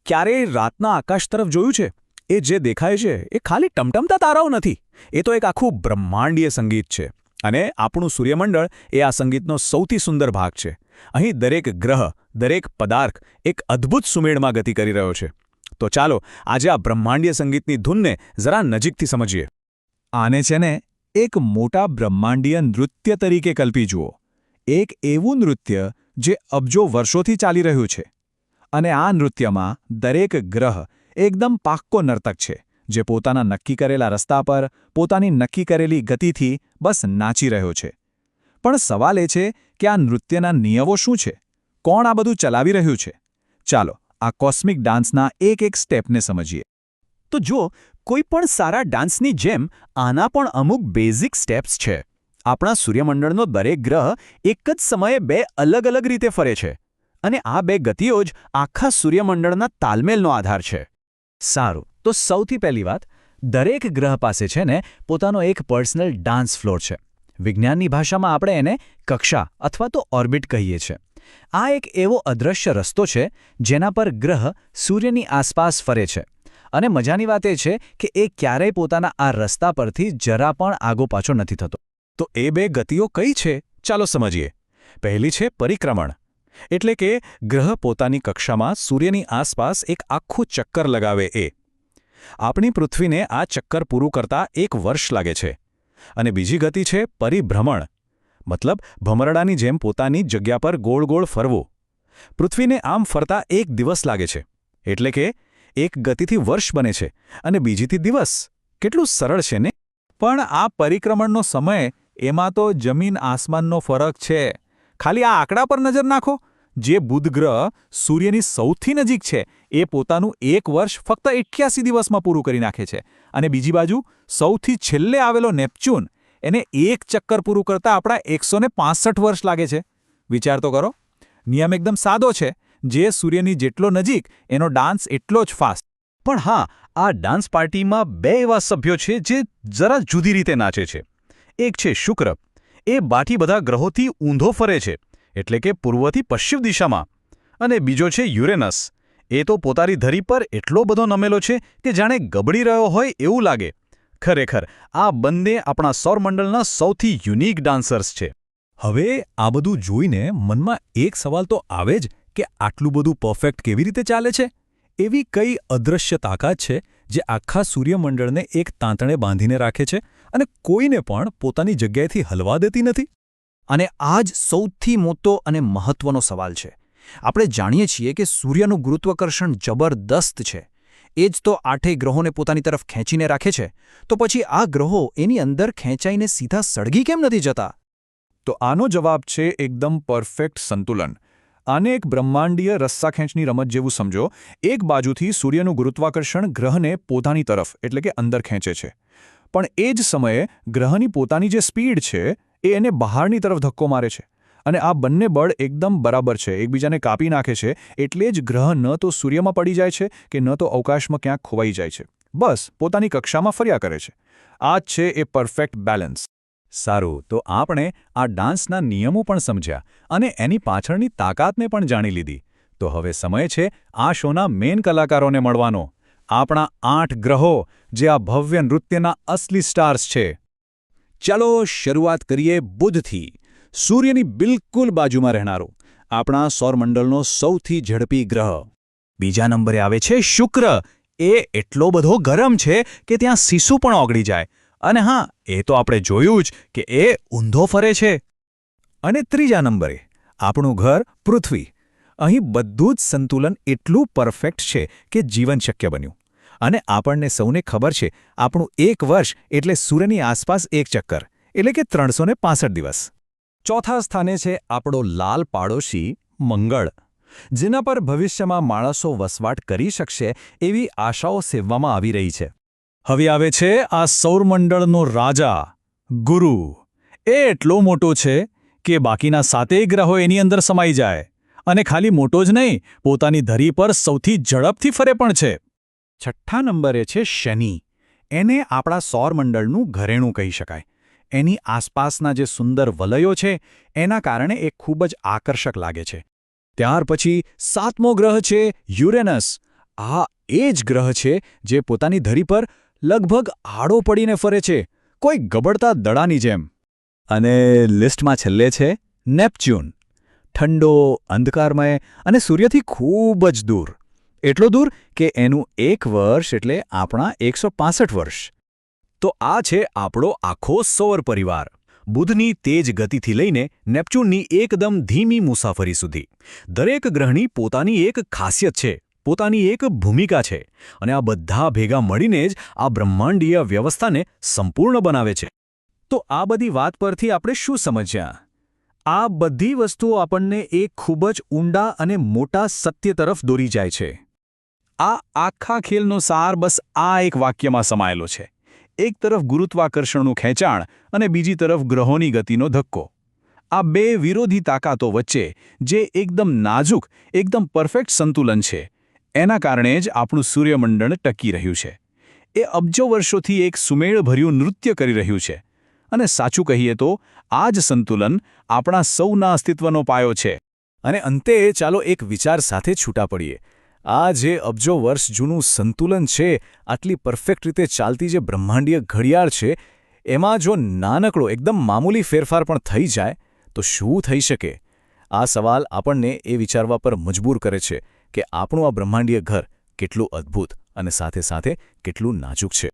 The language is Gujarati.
ક્યારેય રાતના આકાશ તરફ જોયું છે? એ જે દેખાય છે એ ખાલી ટમટમતા તારાઓ નથી. એ તો એક આખું બ્રહ્માંડીય સંગીત છે. અને આપણું સૂર્યમંડળ એ આ સંગીતનો સૌથી સુંદર ભાગ છે. અહીં દરેક ગ્રહ, દરેક પદાર્થ એક અદ્ભુત સુમેળમાં ગતિ કરી રહ્યો છે. તો ચાલો આજે આ બ્રહ્માંડીય સંગીતની ધૂનને જરા નજીકથી સમજીએ. આને છે ને એક મોટા બ્રહ્માંડીય નૃત્ય તરીકે કલ્પી જુઓ. એક એવું નૃત્ય જે અબજો વર્ષોથી ચાલી રહ્યું છે. અને આ નૃત્યમાં દરેક ગ્રહ એકદમ પાક્કો નર્તક છે, જે પોતાના નક્કી કરેલા રસ્તા પર પોતાની નક્કી કરેલી ગતિથી બસ નાચી રહ્યો છે. પણ સવાલ એ છે કે આ નૃત્યના નિયમો શું છે? કોણ આ બધું ચલાવી રહ્યું છે? ચાલો આ કોસ્મિક ડાન્સના એક સ્ટેપને સમજીએ. તો જો કોઈ પણ સારા ડાન્સની જેમ આના પણ અમુક બેઝિક સ્ટેપ્સ છે. આપણા સૂર્યમંડળનો દરેક ગ્રહ એક જ સમયે બે અલગ અલગ રીતે ફરે છે. અને આ બે ગતિઓ જ આખા સૂર્યમંડળના તાલમેલનો આધાર છે. સારું, તો સૌથી પહેલી વાત, દરેક ગ્રહ પાસે છે ને પોતાનો એક પર્સનલ ડાન્સ ફ્લોર છે. વિજ્ઞાનની ભાષામાં આપણે એને કક્ષા અથવા તો ઓર્બિટ કહીએ છીએ. આ એક એવો અદૃશ્ય રસ્તો છે જેના પર ગ્રહ સૂર્યની આસપાસ ફરે છે. અને મજાની વાત એ છે કે એ ક્યારેય પોતાના આ રસ્તા પરથી જરા પણ આગો પાછો નથી થતો. તો એ બે ગતિઓ કઈ છે? ચાલો સમજીએ. પહેલી છે પરિક્રમણ. એટલે કે ગ્રહ પોતાની કક્ષામાં સૂર્યની આસપાસ એક આખું ચક્કર લગાવે એ. આપણી પૃથ્વીને આ ચક્કર પૂરું કરતા 1 વર્ષ લાગે છે. અને બીજી ગતિ છે પરિભ્રમણ. મતલબ ભમરડાની જેમ પોતાની જગ્યા પર ગોળ ગોળ ફરવું. પૃથ્વીને આમ ફરતા 1 દિવસ લાગે છે. એટલે કે એક ગતિથી વર્ષ બને છે અને બીજીથી દિવસ. કેટલું સરળ છે ને? પણ આ પરિક્રમણનો સમય, એમાં તો જમીન આસમાનનો ફરક છે. ખાલી આ આંકડા પર નજર નાખો. જે બુધ ગ્રહ સૂર્યની સૌથી નજીક છે એ પોતાનું 1 વર્ષ ફક્ત 81 દિવસમાં પૂરું કરી નાખે છે. અને બીજી બાજુ સૌથી છેલ્લે આવેલો નેપ્ચ્યુન, એને એક ચક્કર પૂરું કરતા આપણા 165 વર્ષ લાગે છે. વિચાર તો કરો. નિયમ એકદમ સાદો છે. જે સૂર્યની જેટલો નજીક, એનો ડાન્સ એટલો જ ફાસ્ટ. પણ હા, આ ડાન્સ પાર્ટીમાં 2 એવા સભ્યો છે જે જરા જુદી રીતે નાચે છે. એક છે શુક્ર. એ બાકી બધા ગ્રહોથી ઊંધો ફરે છે, એટલે કે પૂર્વથી પશ્ચિમ દિશામાં. અને બીજો છે યુરેનસ. એ તો પોતાની ધરી પર એટલો બધો નમેલો છે કે જાણે ગબડી રહ્યો હોય એવું લાગે. ખરેખર આ બંને આપણા સૌરમંડળના સૌથી યુનિક ડાન્સર્સ છે. હવે આ બધું જોઈને મનમાં એક સવાલ તો આવે જ કે આટલું બધું પરફેક્ટ કેવી રીતે ચાલે છે? એવી કઈ અદૃશ્ય તાકાત છે જે આખા સૂર્યમંડળને એક તાંતણે બાંધીને રાખે છે અને કોઈને પણ પોતાની જગ્યાએથી હલવા દેતી નથી? અને આ જ સૌથી મોટો અને મહત્વનો સવાલ છે. આપણે જાણીએ છીએ કે સૂર્યનું ગુરુત્વાકર્ષણ જબરદસ્ત છે. એ જ તો 8 ગ્રહોને પોતાની તરફ ખેંચીને રાખે છે. તો પછી આ ગ્રહો એની અંદર ખેંચાઈને સીધા સળગી કેમ નથી જતા? તો આનો જવાબ છે એકદમ પરફેક્ટ સંતુલન. આને એક બ્રહ્માંડીય રસ્સાખેંચની રમત જેવું સમજો. એક બાજુથી સૂર્યનું ગુરુત્વાકર્ષણ ગ્રહને પોતાની તરફ એટલે કે અંદર ખેંચે છે. પણ એ જ સમયે ગ્રહની પોતાની જે સ્પીડ છે એ એને બહારની તરફ ધક્કો મારે છે. અને આ બંને બળ એકદમ બરાબર છે, એકબીજાને કાપી નાખે છે. એટલે જ ગ્રહ ન તો સૂર્યમાં પડી જાય છે કે ન તો અવકાશમાં ક્યાંક ખોવાઈ જાય છે. બસ પોતાની કક્ષામાં ફર્યા કરે છે. આ જ છે એ પરફેક્ટ બેલેન્સ. સારું, તો આપણે આ ડાન્સના નિયમો પણ સમજ્યા અને એની પાછળની તાકાતને પણ જાણી લીધી. તો હવે સમય છે આ શોના મેઇન કલાકારોને મળવાનો. આપણા 8 ગ્રહો, જે આ ભવ્ય નૃત્યના અસલી સ્ટાર્સ છે. ચાલો શરૂઆત કરીએ બુધથી. સૂર્યની બિલકુલ બાજુમાં રહેનારો, આપણા સૌરમંડળનો સૌથી ઝડપી ગ્રહ. બીજા નંબરે આવે છે શુક્ર. એ એટલો બધો ગરમ છે કે ત્યાં સીસું પણ ઓગળી જાય. અને હા, એ તો આપણે જોયું જ કે એ ઊંધો ફરે છે. અને ત્રીજા નંબરે આપણું ઘર પૃથ્વી. અહીં બધું જ સંતુલન એટલું પરફેક્ટ છે કે જીવન શક્ય બન્યું. અને આપણને સૌને ખબર છે, આપણું 1 વર્ષ એટલે સૂર્યની આસપાસ એક ચક્કર, એટલે કે 365 દિવસ. ચોથા સ્થાને છે આપણો લાલ પાડોશી મંગળ, જેના પર ભવિષ્યમાં માણસો વસવાટ કરી શકશે એવી આશાઓ સેવવામાં આવી રહી છે. હવે આવે છે આ સૌરમંડળનો રાજા ગુરુ. એ એટલો મોટો છે કે બાકીના 7 ગ્રહો એની અંદર સમાઈ જાય. અને ખાલી મોટો જ નહીં, પોતાની ધરી પર સૌથી ઝડપથી ફરે પણ છે. છઠ્ઠા નંબરે છે શનિ. એને આપણા સૌરમંડળનું ઘરેણું કહી શકાય. એની આસપાસના જે સુંદર વલયો છે એના કારણે એ ખૂબ જ આકર્ષક લાગે છે. ત્યાર પછી 7મો ગ્રહ છે યુરેનસ. આ એ જ ગ્રહ છે જે પોતાની ધરી પર લગભગ આડો પડીને ફરે છે, કોઈ ગબડતા દડાની જેમ. અને લિસ્ટમાં છેલ્લે છે નેપચ્યુન. ઠંડો, અંધકારમય અને સૂર્યથી ખૂબ જ દૂર. એટલો દૂર કે એનું 1 વર્ષ એટલે આપણા 165 વર્ષ. તો આ છે આપણો આખો સૌર પરિવાર. બુધની તેજ ગતિથી લઈને નેપચ્યુનની એકદમ ધીમી મુસાફરી સુધી. દરેક ગ્રહની પોતાની એક ખાસિયત છે, પોતાની એક ભૂમિકા છે, અને આ બધા ભેગા મળીને જ આ બ્રહ્માંડીય વ્યવસ્થાને સંપૂર્ણ બનાવે છે. તો આ બધી વાત પરથી આપણે શું સમજ્યા? આ બધી વસ્તુઓ આપણને એક ખૂબ જ ઊંડા અને મોટા સત્ય તરફ દોરી જાય છે. આ આખા ખેલનો સાર બસ આ એક વાક્યમાં સમાયેલો છે. એક તરફ ગુરુત્વાકર્ષણનું ખેંચાણ અને બીજી તરફ ગ્રહોની ગતિનો ધક્કો. આ બે વિરોધી તાકાતો વચ્ચે જે એકદમ નાજુક, એકદમ પરફેક્ટ સંતુલન છે, એના કારણે જ આપણું સૂર્યમંડળ ટકી રહ્યું છે. એ અબજો વર્ષોથી એક સુમેળભર્યું નૃત્ય કરી રહ્યું છે. અને સાચું કહીએ તો આ જ સંતુલન આપણા સૌના અસ્તિત્વનો પાયો છે. અને અંતે ચાલો એક વિચાર સાથે છૂટા પડીએ. આ જે અબજો વર્ષ જૂનું સંતુલન છે, આટલી પરફેક્ટ રીતે ચાલતી જે બ્રહ્માંડીય ઘડિયાળ છે, એમાં જો નાનકડો એકદમ મામૂલી ફેરફાર પણ થઈ જાય તો શું થઈ શકે? આ સવાલ આપણને એ વિચારવા પર મજબૂર કરે છે કે આપણું આ બ્રહ્માંડીય ઘર કેટલું અદ્ભુત અને સાથે સાથે કેટલું નાજુક છે.